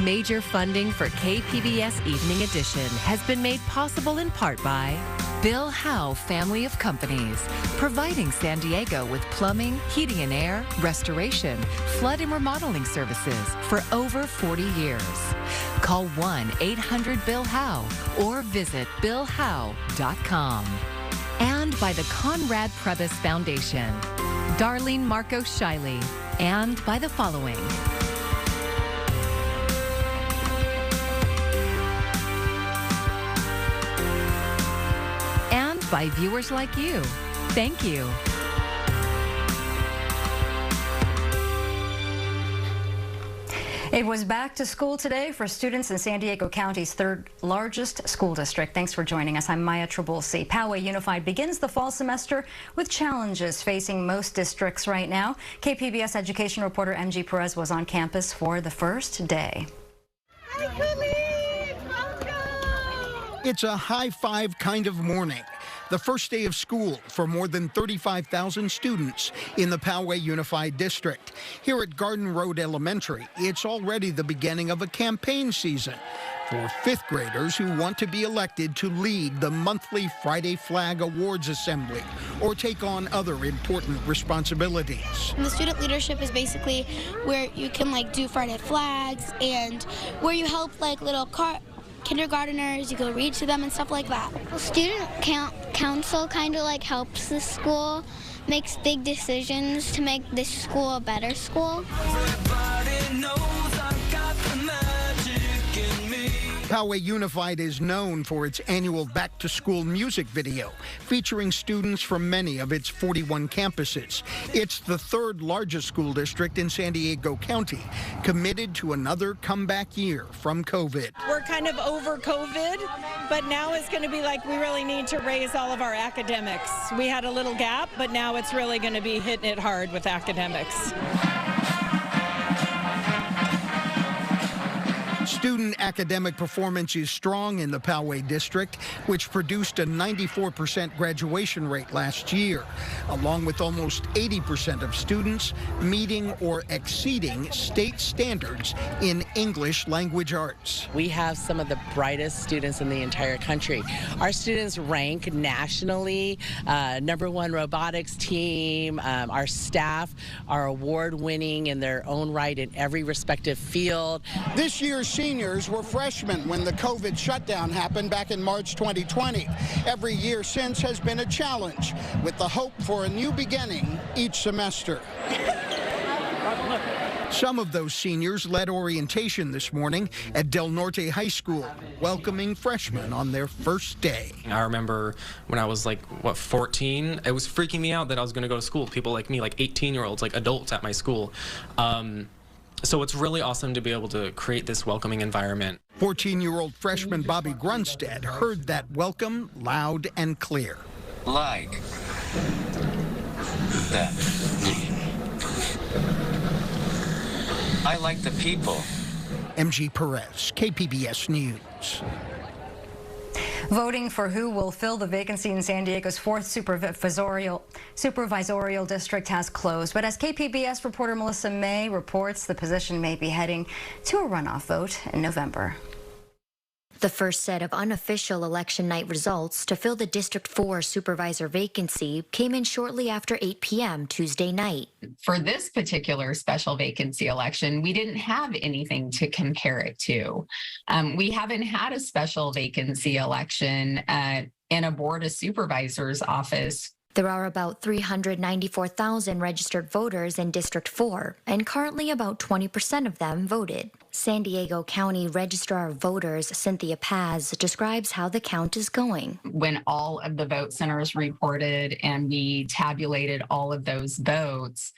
Major funding for KPBS Evening Edition has been made possible in part by Bill Howe Family of Companies, providing San Diego with plumbing, heating and air, restoration, flood and remodeling services for over 40 years. Call 1-800-BILL-HOWE or visit billhowe.com. And by the Conrad Prebys Foundation, Darlene Marco Shiley, and by the following. And by viewers like you. Thank you. It was back to school today for students in San Diego County's third largest school district. Thanks for joining us. I'm Maya Trabulsi. Poway Unified begins the fall semester with challenges facing most districts right now. KPBS education reporter MG Perez was on campus for the first day. It's a high-five kind of morning. The first day of school for more than 35,000 students in the Poway Unified District. Here at Garden Road Elementary, it's already the beginning of a campaign season for fifth graders who want to be elected to lead the monthly Friday Flag Awards Assembly or take on other important responsibilities. And the student leadership is basically where you can do Friday flags and where you help little kindergarteners, you go read to them and stuff like that. Well, student council kind of helps the school, makes big decisions to make this school a better school. Poway Unified is known for its annual back-to-school music video, featuring students from many of its 41 campuses. It's the third largest school district in San Diego County, committed to another comeback year from COVID. We're kind of over COVID, but now it's going to be we really need to raise all of our academics. We had a little gap, but now it's really going to be hitting it hard with academics. Student academic performance is strong in the Poway district, which produced a 94% graduation rate last year, along with almost 80% of students meeting or exceeding state standards in English language arts. We have some of the brightest students in the entire country. Our students rank nationally, #1 robotics team. Our staff are award-winning in their own right in every respective field. This year's seniors were freshmen when the COVID shutdown happened back in March 2020. Every year since has been a challenge, with the hope for a new beginning each semester. Some of those seniors led orientation this morning at Del Norte High School, welcoming freshmen on their first day. I remember when I was 14, it was freaking me out that I was going to go to school with people like me, 18-year-olds, adults at my school. So it's really awesome to be able to create this welcoming environment. 14-year-old freshman Bobby Grunstead heard that welcome loud and clear. Like that. I like the people. MG Perez, KPBS News. Voting for who will fill the vacancy in San Diego's fourth supervisorial district has closed. But as KPBS reporter Melissa May reports, the position may be heading to a runoff vote in November. The first set of unofficial election night results to fill the District 4 supervisor vacancy came in shortly after 8 p.m. Tuesday night. For this particular special vacancy election, we didn't have anything to compare it to. We haven't had a special vacancy election in a board of supervisors office. There are about 394,000 registered voters in District 4, and currently about 20% of them voted. San Diego County Registrar of Voters Cynthia Paz describes how the count is going. When all of the vote centers reported and we tabulated all of those votes,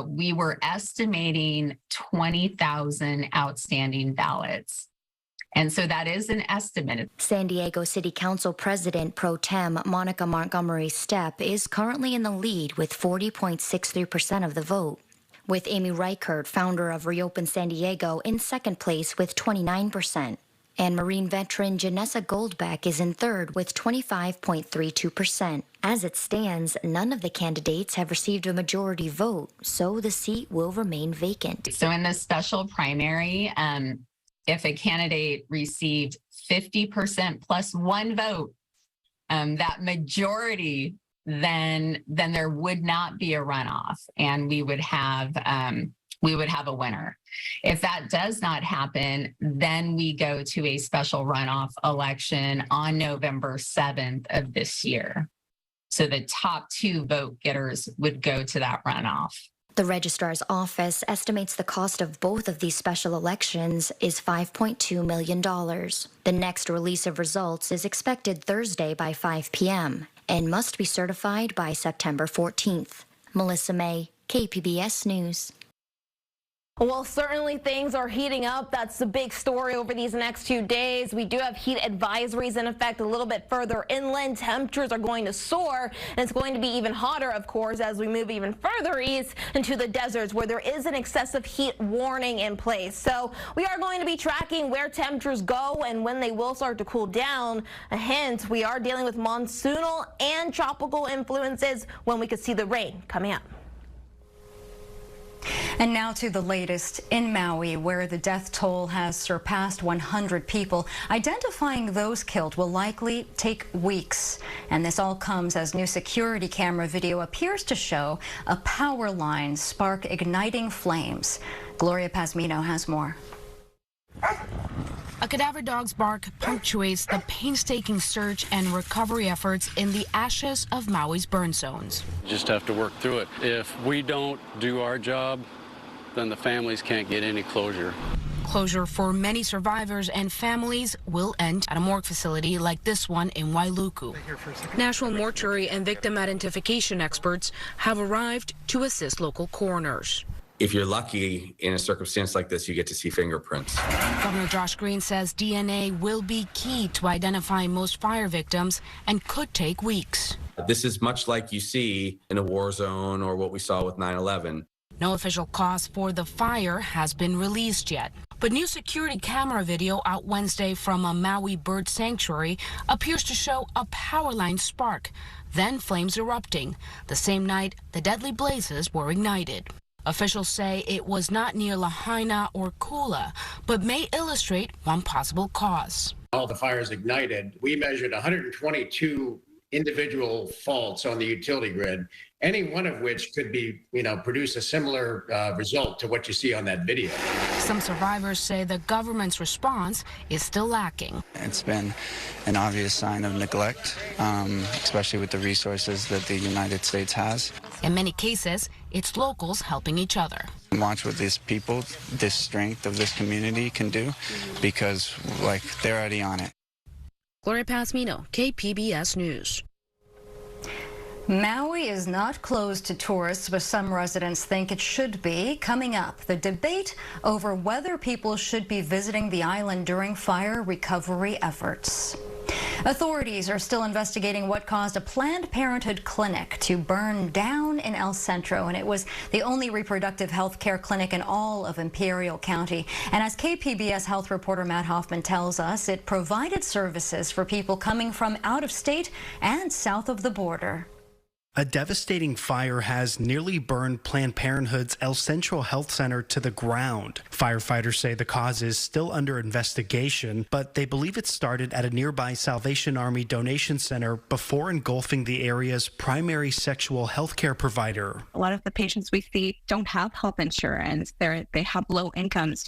we were estimating 20,000 outstanding ballots. And so that is an estimate. San Diego City Council President Pro Tem Monica Montgomery Stepp is currently in the lead with 40.63% of the vote, with Amy Reichert, founder of Reopen San Diego, in second place with 29%. And Marine veteran Janessa Goldbeck is in third with 25.32%. As it stands, none of the candidates have received a majority vote, so the seat will remain vacant. So in this special primary, if a candidate received 50% plus one vote, that majority, then there would not be a runoff, and we would have a winner. If that does not happen, then we go to a special runoff election on November 7th of this year. So the top 2 vote getters would go to that runoff. The registrar's office estimates the cost of both of these special elections is $5.2 million. The next release of results is expected Thursday by 5 p.m. and must be certified by September 14th. Melissa May, KPBS News. Well, certainly things are heating up. That's the big story over these next 2 days. We do have heat advisories in effect a little bit further inland. Temperatures are going to soar, and it's going to be even hotter, of course, as we move even further east into the deserts where there is an excessive heat warning in place. So we are going to be tracking where temperatures go and when they will start to cool down. A hint, we are dealing with monsoonal and tropical influences when we could see the rain coming up. And now to the latest in Maui, where the death toll has surpassed 100 people. Identifying those killed will likely take weeks. And this all comes as new security camera video appears to show a power line spark igniting flames. Gloria Pasmino has more. A cadaver dog's bark punctuates the painstaking search and recovery efforts in the ashes of Maui's burn zones. Just have to work through it. If we don't do our job, then the families can't get any closure. Closure for many survivors and families will end at a morgue facility like this one in Wailuku. National mortuary and victim identification experts have arrived to assist local coroners. If you're lucky in a circumstance like this, you get to see fingerprints. Governor Josh Green says DNA will be key to identifying most fire victims and could take weeks. This is much like you see in a war zone or what we saw with 9/11. No official cause for the fire has been released yet. But new security camera video out Wednesday from a Maui bird sanctuary appears to show a power line spark, then flames erupting. The same night, the deadly blazes were ignited. Officials say it was not near Lahaina or Kula, but may illustrate one possible cause. All the fires ignited. We measured 122 individual faults on the utility grid, any one of which could be, produce a similar result to what you see on that video. Some survivors say the government's response is still lacking. It's been an obvious sign of neglect, especially with the resources that the United States has. In many cases, it's locals helping each other. Watch what these people, this strength of this community can do, because they're already on it. Gloria Pasmino, KPBS News. Maui is not closed to tourists, but some residents think it should be. Coming up, the debate over whether people should be visiting the island during fire recovery efforts. Authorities are still investigating what caused a Planned Parenthood clinic to burn down in El Centro, and it was the only reproductive health care clinic in all of Imperial County. And as KPBS health reporter Matt Hoffman tells us, it provided services for people coming from out of state and south of the border. A devastating fire has nearly burned Planned Parenthood's El Centro Health Center to the ground. Firefighters say the cause is still under investigation, but they believe it started at a nearby Salvation Army donation center before engulfing the area's primary sexual health care provider. A lot of the patients we see don't have health insurance. They have low incomes,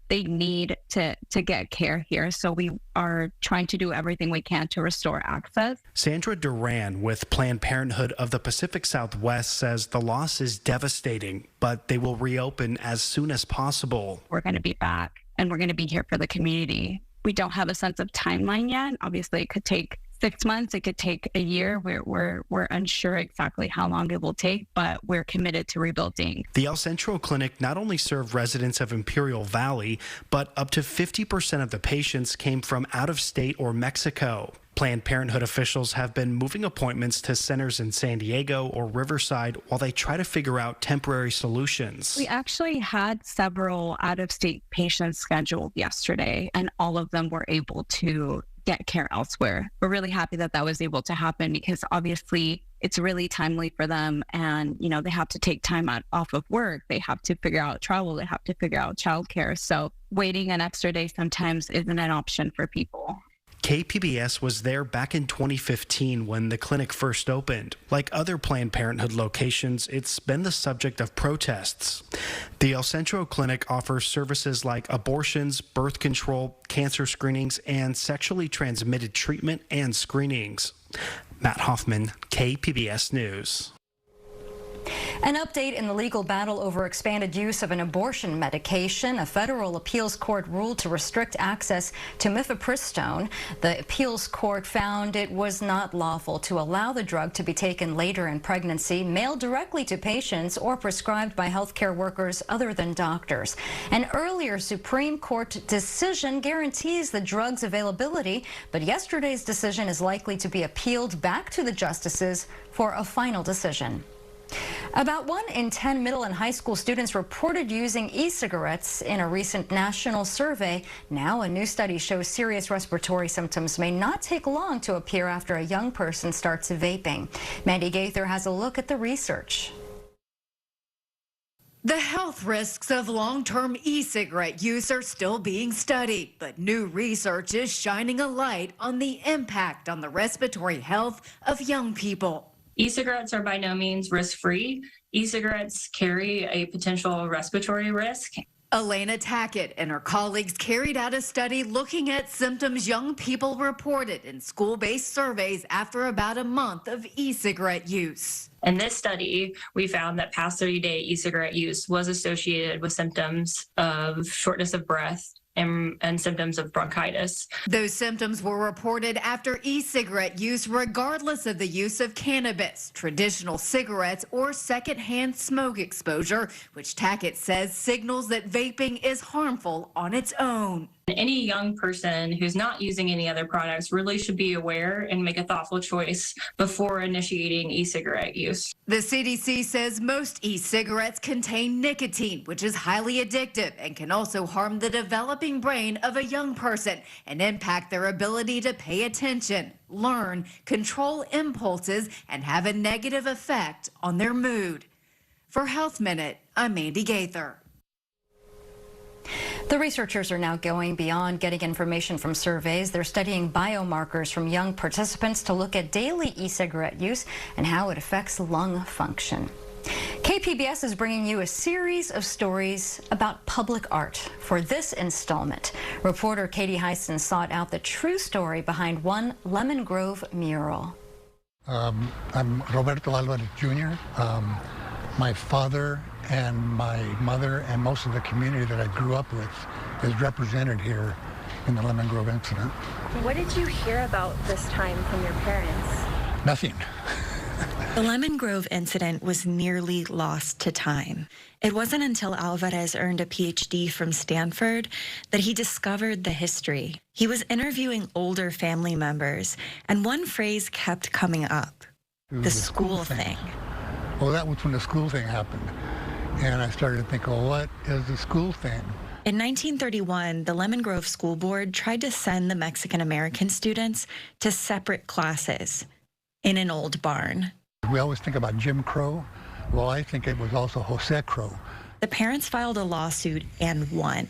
They need to get care here. So we are trying to do everything we can to restore access. Sandra Duran with Planned Parenthood of the Pacific Southwest says the loss is devastating, but they will reopen as soon as possible. We're going to be back and we're going to be here for the community. We don't have a sense of timeline yet. Obviously, it could take 6 months, it could take a year. We're unsure exactly how long it will take, but we're committed to rebuilding. The El Centro Clinic not only served residents of Imperial Valley, but up to 50% of the patients came from out of state or Mexico. Planned Parenthood officials have been moving appointments to centers in San Diego or Riverside while they try to figure out temporary solutions. We actually had several out-of-state patients scheduled yesterday, and all of them were able to get care elsewhere. We're really happy that that was able to happen because obviously it's really timely for them. And, you know, they have to take time off of work. They have to figure out travel. They have to figure out childcare. So waiting an extra day sometimes isn't an option for people. KPBS was there back in 2015 when the clinic first opened. Like other Planned Parenthood locations, it's been the subject of protests. The El Centro Clinic offers services like abortions, birth control, cancer screenings, and sexually transmitted treatment and screenings. Matt Hoffman, KPBS News. An update in the legal battle over expanded use of an abortion medication. A federal appeals court ruled to restrict access to mifepristone. The appeals court found it was not lawful to allow the drug to be taken later in pregnancy, mailed directly to patients, or prescribed by healthcare workers other than doctors. An earlier Supreme Court decision guarantees the drug's availability, but yesterday's decision is likely to be appealed back to the justices for a final decision. About 1 in 10 middle and high school students reported using e-cigarettes in a recent national survey. Now, a new study shows serious respiratory symptoms may not take long to appear after a young person starts vaping. Mandy Gaither has a look at the research. The health risks of long-term e-cigarette use are still being studied, but new research is shining a light on the impact on the respiratory health of young people. E-cigarettes are by no means risk-free. E-cigarettes carry a potential respiratory risk. Elena Tackett and her colleagues carried out a study looking at symptoms young people reported in school-based surveys after about a month of e-cigarette use. In this study, we found that past 30-day e-cigarette use was associated with symptoms of shortness of breath and symptoms of bronchitis. Those symptoms were reported after e-cigarette use regardless of the use of cannabis, traditional cigarettes, or secondhand smoke exposure, which Tackett says signals that vaping is harmful on its own. Any young person who's not using any other products really should be aware and make a thoughtful choice before initiating e-cigarette use. The CDC says most e-cigarettes contain nicotine, which is highly addictive and can also harm the developing brain of a young person and impact their ability to pay attention, learn, control impulses, and have a negative effect on their mood. For Health Minute, I'm Mandy Gaither. The researchers are now going beyond getting information from surveys. They're studying biomarkers from young participants to look at daily e-cigarette use and how it affects lung function. KPBS is bringing you a series of stories about public art. For this installment, reporter Katie Heisen sought out the true story behind one Lemon Grove mural. I'm Roberto Alvarez Jr. My father and my mother and most of the community that I grew up with is represented here in the Lemon Grove incident. What did you hear about this time from your parents? Nothing. The Lemon Grove incident was nearly lost to time. It wasn't until Alvarez earned a PhD from Stanford that he discovered the history. He was interviewing older family members, and one phrase kept coming up: the school thing. Well, that was when the school thing happened. And I started to think, well, what is the school thing? In 1931, the Lemon Grove School Board tried to send the Mexican-American students to separate classes in an old barn. We always think about Jim Crow. Well, I think it was also Jose Crow. The parents filed a lawsuit and won.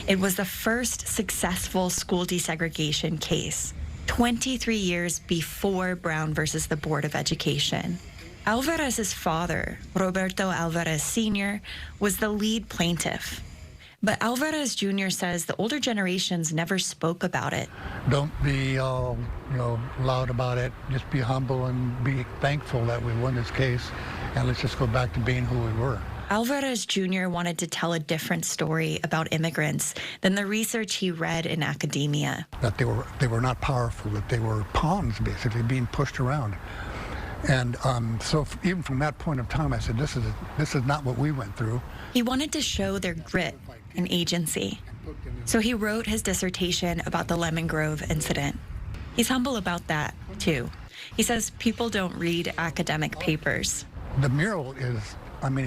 It was the first successful school desegregation case, 23 years before Brown versus the Board of Education. Alvarez's father, Roberto Alvarez Sr., was the lead plaintiff. But Alvarez Jr. says the older generations never spoke about it. Don't be all, loud about it. Just be humble and be thankful that we won this case, and let's just go back to being who we were. Alvarez Jr. wanted to tell a different story about immigrants than the research he read in academia. That they were not powerful, that they were pawns, basically, being pushed around. And so even from that point of time, I said, this is not what we went through. He wanted to show their grit and agency. So he wrote his dissertation about the Lemon Grove incident. He's humble about that, too. He says people don't read academic papers. The mural is,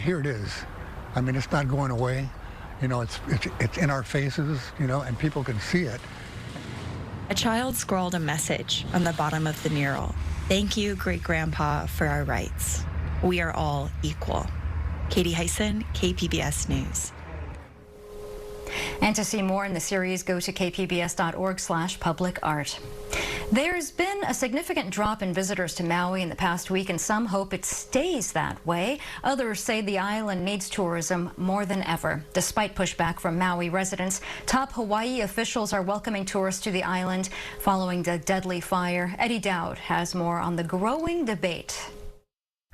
here it is. It's not going away. It's in our faces, and people can see it. A child scrawled a message on the bottom of the mural. Thank you, great-grandpa, for our rights. We are all equal. Katie Hyson, KPBS News. And to see more in the series, go to kpbs.org/publicart. There's been a significant drop in visitors to Maui in the past week, and some hope it stays that way. Others say the island needs tourism more than ever. Despite pushback from Maui residents, top Hawaii officials are welcoming tourists to the island following the deadly fire. Eddie Dowd has more on the growing debate.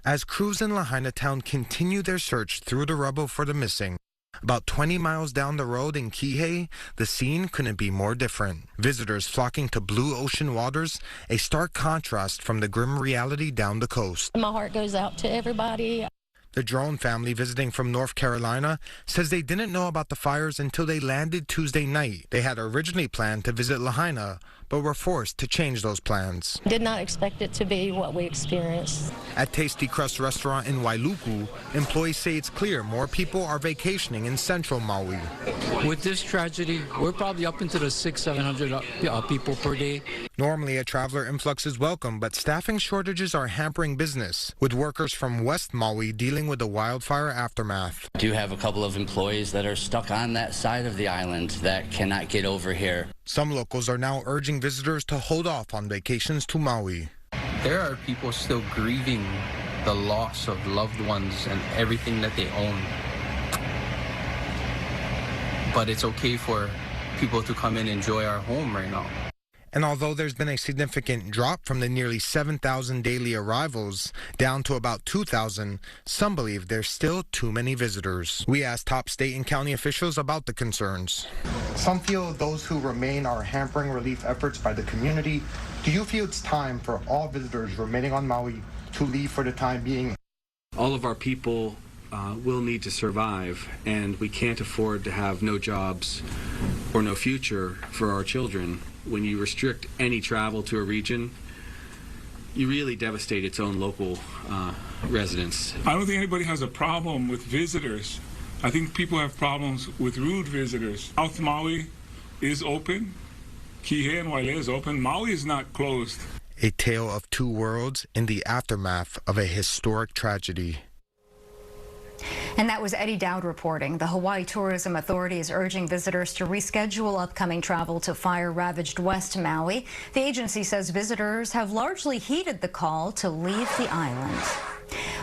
As crews in Lahaina town continue their search through the rubble for the missing, about 20 miles down the road in Kihei, the scene couldn't be more different. Visitors flocking to blue ocean waters, a stark contrast from the grim reality down the coast. My heart goes out to everybody. The Drone family visiting from North Carolina says they didn't know about the fires until they landed Tuesday night. They had originally planned to visit Lahaina, but were forced to change those plans. Did not expect it to be what we experienced. At Tasty Crust restaurant in Wailuku, employees say it's clear more people are vacationing in central Maui. With this tragedy, we're probably up into the 600-700 people per day. Normally a traveler influx is welcome, but staffing shortages are hampering business, with workers from West Maui dealing with the wildfire aftermath. I do have a couple of employees that are stuck on that side of the island that cannot get over here. Some locals are now urging visitors to hold off on vacations to Maui. There are people still grieving the loss of loved ones and everything that they own. But it's okay for people to come and enjoy our home right now. And although there's been a significant drop from the nearly 7,000 daily arrivals down to about 2,000, some believe there's still too many visitors. We asked top state and county officials about the concerns. Some feel those who remain are hampering relief efforts by the community. Do you feel it's time for all visitors remaining on Maui to leave for the time being? All of our people will need to survive, and we can't afford to have no jobs or no future for our children. When you restrict any travel to a region, you really devastate its own local residents. I don't think anybody has a problem with visitors. I think people have problems with rude visitors. South Maui is open. Kihei and Wailea is open. Maui is not closed. A tale of two worlds in the aftermath of a historic tragedy. And that was Eddie Dowd reporting. The Hawaii Tourism Authority is urging visitors to reschedule upcoming travel to fire-ravaged West Maui. The agency says visitors have largely heeded the call to leave the island.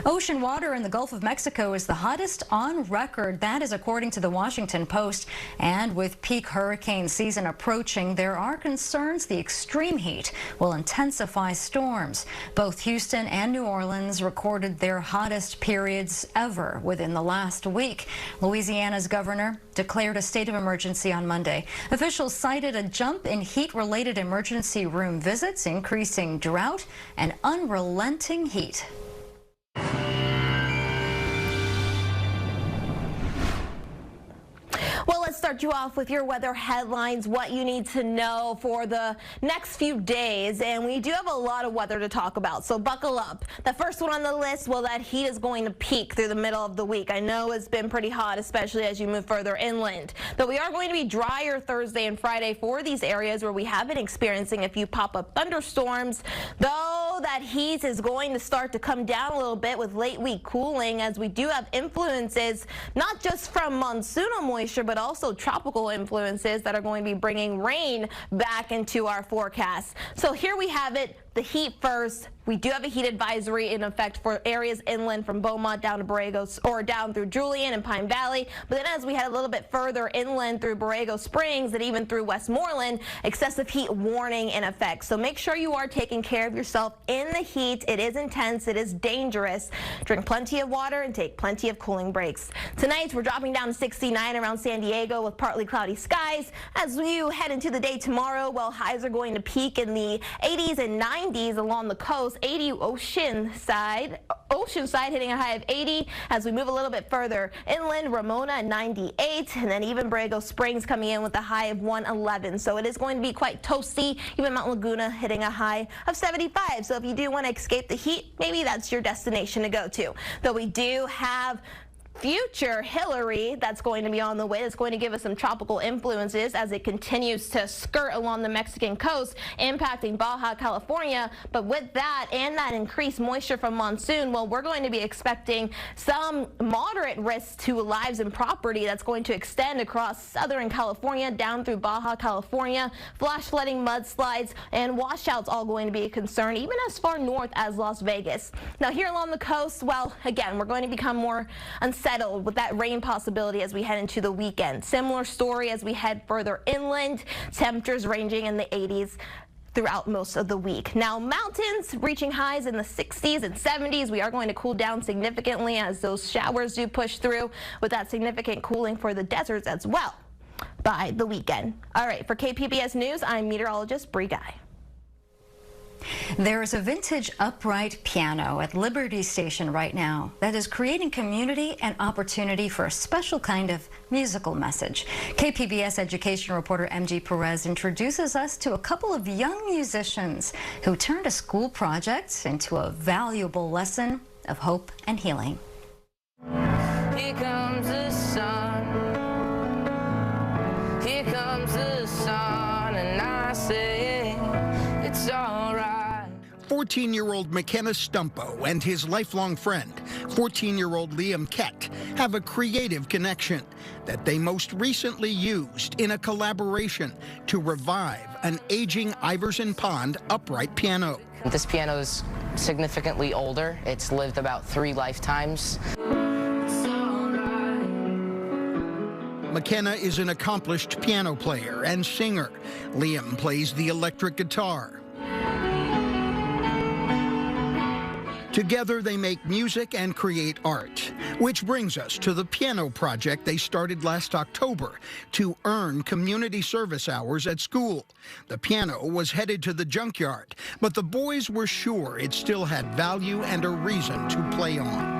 Ocean water in the Gulf of Mexico is the hottest on record. That is according to the Washington Post. And with peak hurricane season approaching, there are concerns the extreme heat will intensify storms. Both Houston and New Orleans recorded their hottest periods ever within the last week. Louisiana's governor declared a state of emergency on Monday. Officials cited a jump in heat-related emergency room visits, increasing drought and unrelenting heat. Well, let's start you off with your weather headlines, what you need to know for the next few days. And we do have a lot of weather to talk about, so buckle up. The first one on the list, well, that heat is going to peak through the middle of the week. I know it's been pretty hot, especially as you move further inland. Though we are going to be drier Thursday and Friday for these areas where we have been experiencing a few pop-up thunderstorms. Though that heat is going to start to come down a little bit with late week cooling, as we do have influences not just from monsoonal moisture, but also tropical influences that are going to be bringing rain back into our forecast. So here we have it. The heat first. We do have a heat advisory in effect for areas inland from Beaumont down to Borrego, or down through Julian and Pine Valley. But then as we head a little bit further inland through Borrego Springs and even through Westmoreland, excessive heat warning in effect. So make sure you are taking care of yourself in the heat. It is intense. It is dangerous. Drink plenty of water and take plenty of cooling breaks. Tonight, we're dropping down to 69 around San Diego with partly cloudy skies. As you head into the day tomorrow, well, highs are going to peak in the 80s and 90s along the coast. 80 Oceanside hitting a high of 80 as we move a little bit further inland. Ramona at 98, and then even Borrego Springs coming in with a high of 111. So it is going to be quite toasty. Even Mount Laguna hitting a high of 75. So if you do want to escape the heat, maybe that's your destination to go to. Though we do have future Hillary that's going to be on the way. That's going to give us some tropical influences as it continues to skirt along the Mexican coast, impacting Baja California. But with that and that increased moisture from monsoon, well, we're going to be expecting some moderate risks to lives and property that's going to extend across Southern California down through Baja California. Flash flooding, mudslides, and washouts all going to be a concern, even as far north as Las Vegas. Now here along the coast, well, again, we're going to become more unsettled with that rain possibility as we head into the weekend. Similar story as we head further inland, temperatures ranging in the 80s throughout most of the week. Now mountains reaching highs in the 60s and 70s. We are going to cool down significantly as those showers do push through, with that significant cooling for the deserts as well by the weekend. All right, for KPBS News, I'm meteorologist Bree Guy. There is a vintage upright piano at Liberty Station right now that is creating community and opportunity for a special kind of musical message. KPBS education reporter MG Perez introduces us to a couple of young musicians who turned a school project into a valuable lesson of hope and healing. Here comes the sun. Here comes the sun, and I say it's all right. 14-year-old McKenna Stumpo and his lifelong friend, 14-year-old Liam Kett, have a creative connection that they most recently used in a collaboration to revive an aging Iverson Pond upright piano. This piano is significantly older. It's lived about 3 lifetimes. McKenna is an accomplished piano player and singer. Liam plays the electric guitar. Together, they make music and create art, which brings us to the piano project they started last October to earn community service hours at school. The piano was headed to the junkyard, but the boys were sure it still had value and a reason to play on.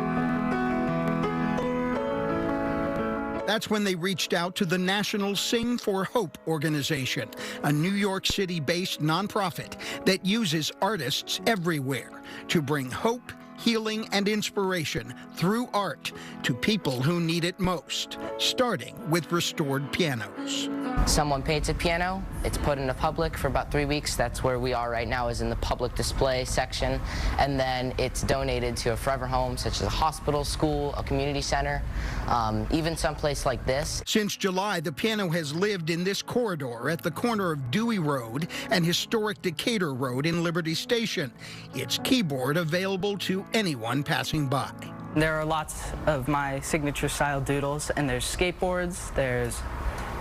That's when they reached out to the National Sing for Hope organization, a New York City-based nonprofit that uses artists everywhere to bring hope, healing, and inspiration through art to people who need it most, starting with restored pianos. Someone paints a piano, it's put into public for about 3 weeks. That's where we are right now, is in the public display section. And then it's donated to a forever home, such as a hospital, school, a community center, even someplace like this. Since July, the piano has lived in this corridor at the corner of Dewey Road and historic Decatur Road in Liberty Station. Its keyboard available to anyone passing by. There are lots of my signature style doodles, and there's skateboards, there's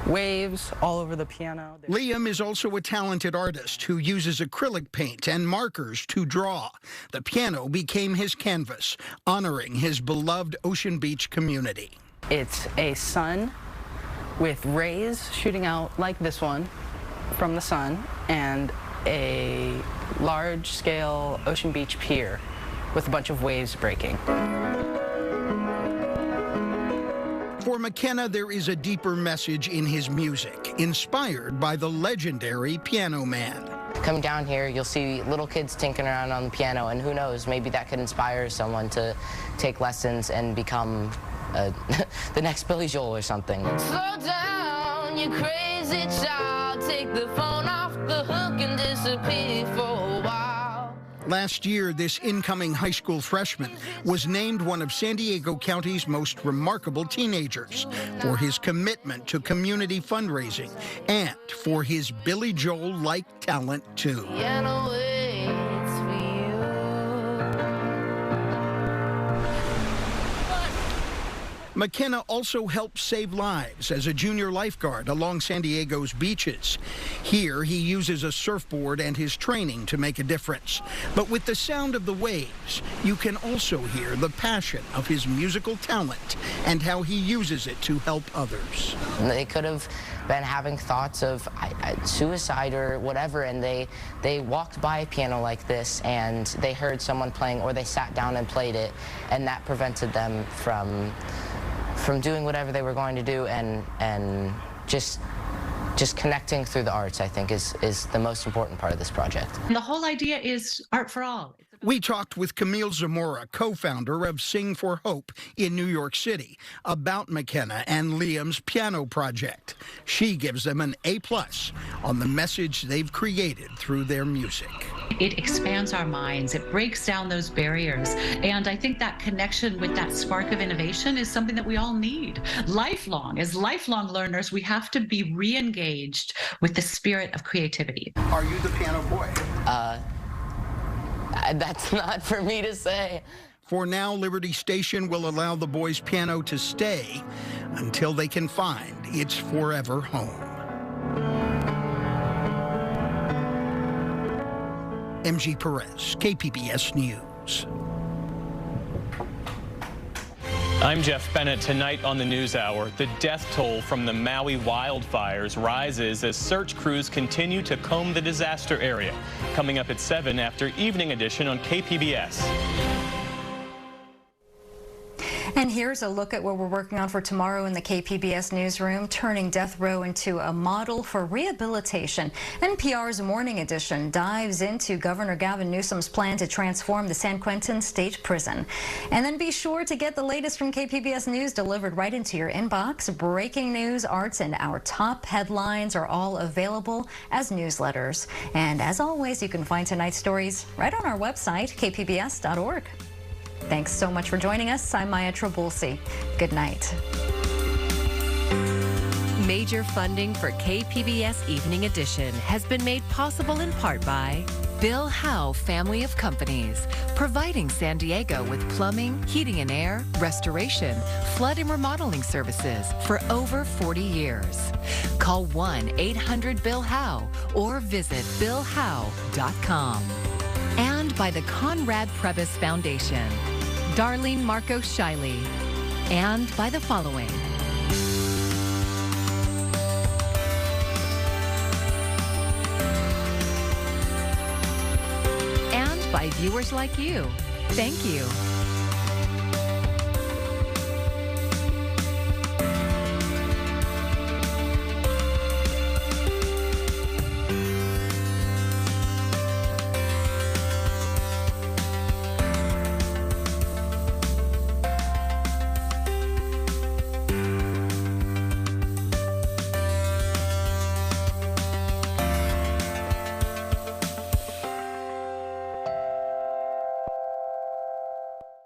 waves all over the piano. Liam is also a talented artist who uses acrylic paint and markers to draw. The piano became his canvas, honoring his beloved Ocean Beach community. It's a sun with rays shooting out like this one from the sun, and a large-scale Ocean Beach pier with a bunch of waves breaking. For McKenna, there is a deeper message in his music, inspired by the legendary Piano Man. Come down here, you'll see little kids tinkering around on the piano, and who knows, maybe that could inspire someone to take lessons and become the next Billy Joel or something. Slow down, you crazy child, take the phone off the hook and disappear for a while. Last year, this incoming high school freshman was named one of San Diego County's most remarkable teenagers for his commitment to community fundraising and for his Billy Joel-like talent, too. McKenna also helps save lives as a junior lifeguard along San Diego's beaches. Here, he uses a surfboard and his training to make a difference. But with the sound of the waves, you can also hear the passion of his musical talent and how he uses it to help others. They could have been having thoughts of suicide or whatever, and they walked by a piano like this and they heard someone playing, or they sat down and played it, and that prevented them from doing whatever they were going to do, and just connecting through the arts, I think, is the most important part of this project. And the whole idea is art for all. We talked with Camille Zamora, co-founder of Sing for Hope in New York City, about McKenna and Liam's piano project. She gives them an A+ on the message they've created through their music. It expands our minds. It breaks down those barriers. And I think that connection with that spark of innovation is something that we all need. Lifelong, as lifelong learners, we have to be re-engaged with the spirit of creativity. Are you the piano boy? That's not for me to say. For now, Liberty Station will allow the boys' piano to stay until they can find its forever home. MG Perez, KPBS News. I'm Jeff Bennett. Tonight on the NewsHour, the death toll from the Maui wildfires rises as search crews continue to comb the disaster area. Coming up at 7 after Evening Edition on KPBS. And here's a look at what we're working on for tomorrow in the KPBS newsroom, turning death row into a model for rehabilitation. NPR's Morning Edition dives into Governor Gavin Newsom's plan to transform the San Quentin State Prison. And then be sure to get the latest from KPBS News delivered right into your inbox. Breaking news, arts, and our top headlines are all available as newsletters. And as always, you can find tonight's stories right on our website, kpbs.org. Thanks so much for joining us. I'm Maya Trabulsi. Good night. Major funding for KPBS Evening Edition has been made possible in part by Bill Howe Family of Companies, providing San Diego with plumbing, heating and air, restoration, flood and remodeling services for over 40 years. Call 1-800-BILL-HOWE or visit billhowe.com. And by the Conrad Prebys Foundation, Darlene Marco Shiley, and by the following. And by viewers like you. Thank you.